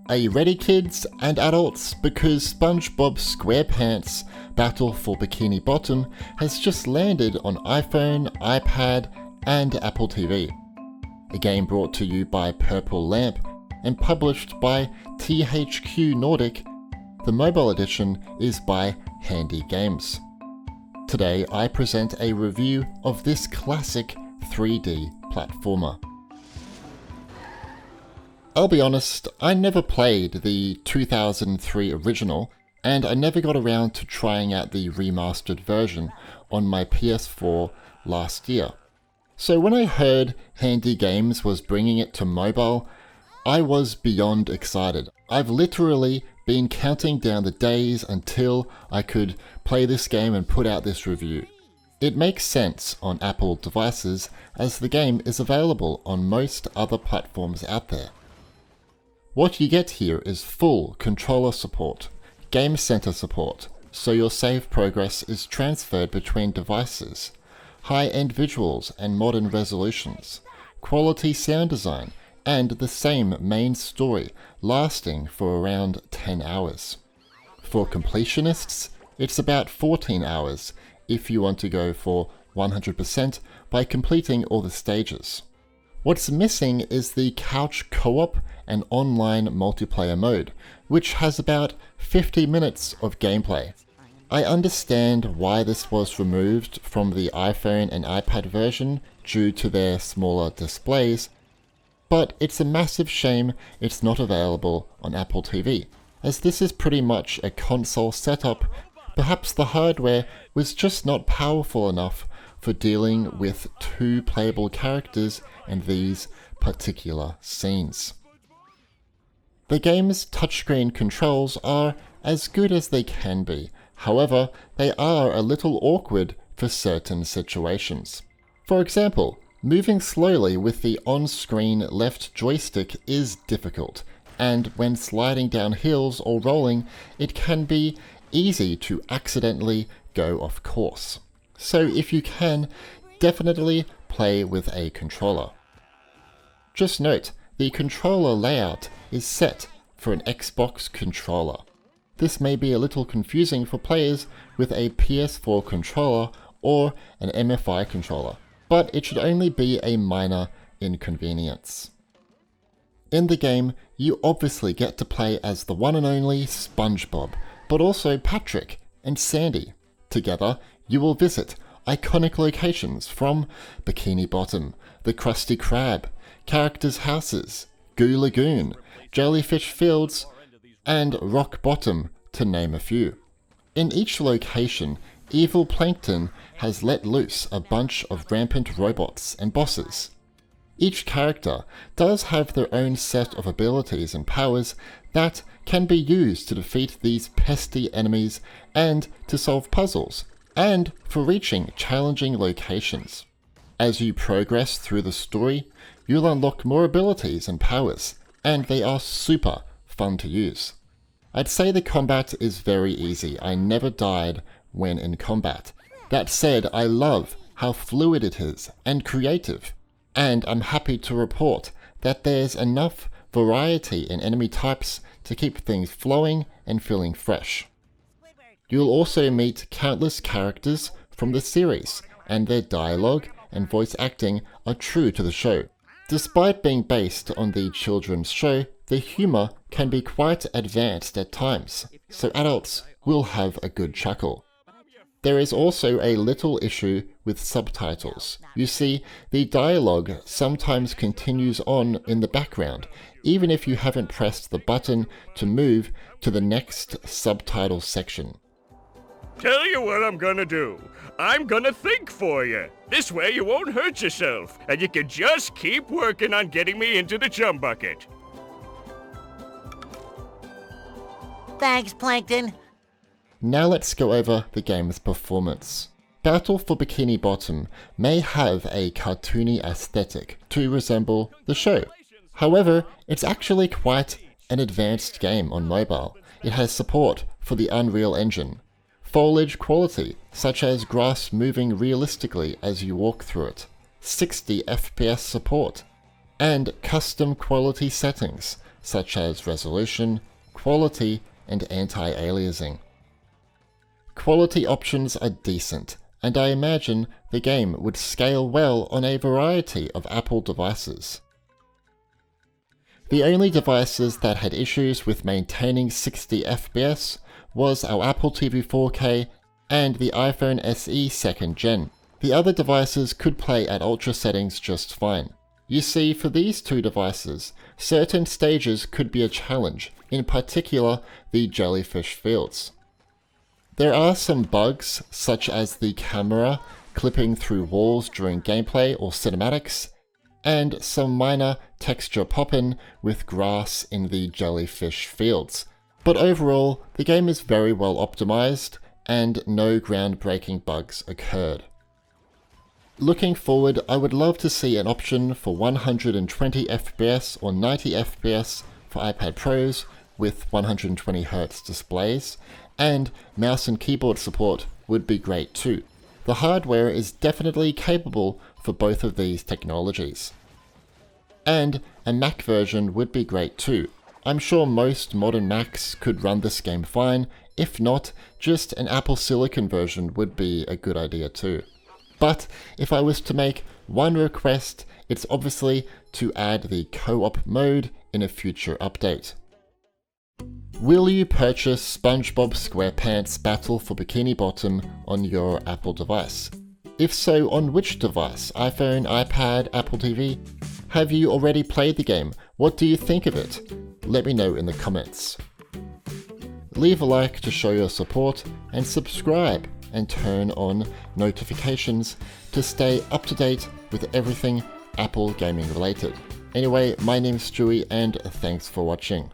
Are you ready, kids and adults? Because SpongeBob SquarePants Battle for Bikini Bottom has just landed on iPhone, iPad, and Apple TV. A game brought to you by Purple Lamp and published by THQ Nordic, the mobile edition is by Handy Games. Today I present a review of this classic 3D platformer. I'll be honest, I never played the 2003 original, and I never got around to trying out the remastered version on my PS4 last year. So when I heard Handy Games was bringing it to mobile, I was beyond excited. I've literally been counting down the days until I could play this game and put out this review. It makes sense on Apple devices as the game is available on most other platforms out there. What you get here is full controller support, Game Center support, so your save progress is transferred between devices, high-end visuals and modern resolutions, quality sound design, and the same main story lasting for around 10 hours. For completionists, it's about 14 hours if you want to go for 100% by completing all the stages. What's missing is the couch co-op and online multiplayer mode, which has about 50 minutes of gameplay. I understand why this was removed from the iPhone and iPad version due to their smaller displays, but it's a massive shame it's not available on Apple TV, as this is pretty much a console setup. Perhaps the hardware was just not powerful enough for dealing with two playable characters and these particular scenes. The game's touchscreen controls are as good as they can be, however, they are a little awkward for certain situations. For example, moving slowly with the on-screen left joystick is difficult, and when sliding down hills or rolling, it can be easy to accidentally go off course. So if you can, definitely play with a controller. Just note, the controller layout is set for an Xbox controller. This may be a little confusing for players with a PS4 controller or an MFI controller, but it should only be a minor inconvenience. In the game, you obviously get to play as the one and only SpongeBob, but also Patrick and Sandy. Together, you will visit iconic locations from Bikini Bottom, the Krusty Krab, characters' houses, Goo Lagoon, Jellyfish Fields, and Rock Bottom, to name a few. In each location, Evil Plankton has let loose a bunch of rampant robots and bosses. Each character does have their own set of abilities and powers that can be used to defeat these pesky enemies and to solve puzzles, and for reaching challenging locations. As you progress through the story, you'll unlock more abilities and powers, and they are super fun to use. I'd say the combat is very easy. I never died when in combat. That said, I love how fluid it is and creative, and I'm happy to report that there's enough variety in enemy types to keep things flowing and feeling fresh. You'll also meet countless characters from the series, and their dialogue and voice acting are true to the show. Despite being based on the children's show, the humour can be quite advanced at times, so adults will have a good chuckle. There is also a little issue with subtitles. You see, the dialogue sometimes continues on in the background, even if you haven't pressed the button to move to the next subtitle section. Tell you what I'm gonna do. I'm gonna think for you. This way you won't hurt yourself, and you can just keep working on getting me into the chum bucket. Thanks, Plankton. Now let's go over the game's performance. Battle for Bikini Bottom may have a cartoony aesthetic to resemble the show. However, it's actually quite an advanced game on mobile. It has support for the Unreal Engine, foliage quality, such as grass moving realistically as you walk through it, 60 FPS support, and custom quality settings, such as resolution, quality, and anti-aliasing. Quality options are decent, and I imagine the game would scale well on a variety of Apple devices. The only devices that had issues with maintaining 60 FPS was our Apple TV 4K and the iPhone SE 2nd Gen. The other devices could play at ultra settings just fine. You see, for these two devices, certain stages could be a challenge, in particular the jellyfish fields. There are some bugs, such as the camera clipping through walls during gameplay or cinematics, and some minor texture pop-in with grass in the jellyfish fields. But overall, the game is very well optimized, and no groundbreaking bugs occurred. Looking forward, I would love to see an option for 120 FPS or 90 FPS for iPad Pros with 120Hz displays, and mouse and keyboard support would be great too. The hardware is definitely capable for both of these technologies. And a Mac version would be great too. I'm sure most modern Macs could run this game fine. If not, just an Apple Silicon version would be a good idea too. But if I was to make one request, it's obviously to add the co-op mode in a future update. Will you purchase SpongeBob SquarePants Battle for Bikini Bottom on your Apple device? If so, on which device? iPhone, iPad, Apple TV? Have you already played the game? What do you think of it? Let me know in the comments. Leave a like to show your support, and subscribe and turn on notifications to stay up to date with everything Apple gaming related. Anyway, my name's Stewie, and thanks for watching.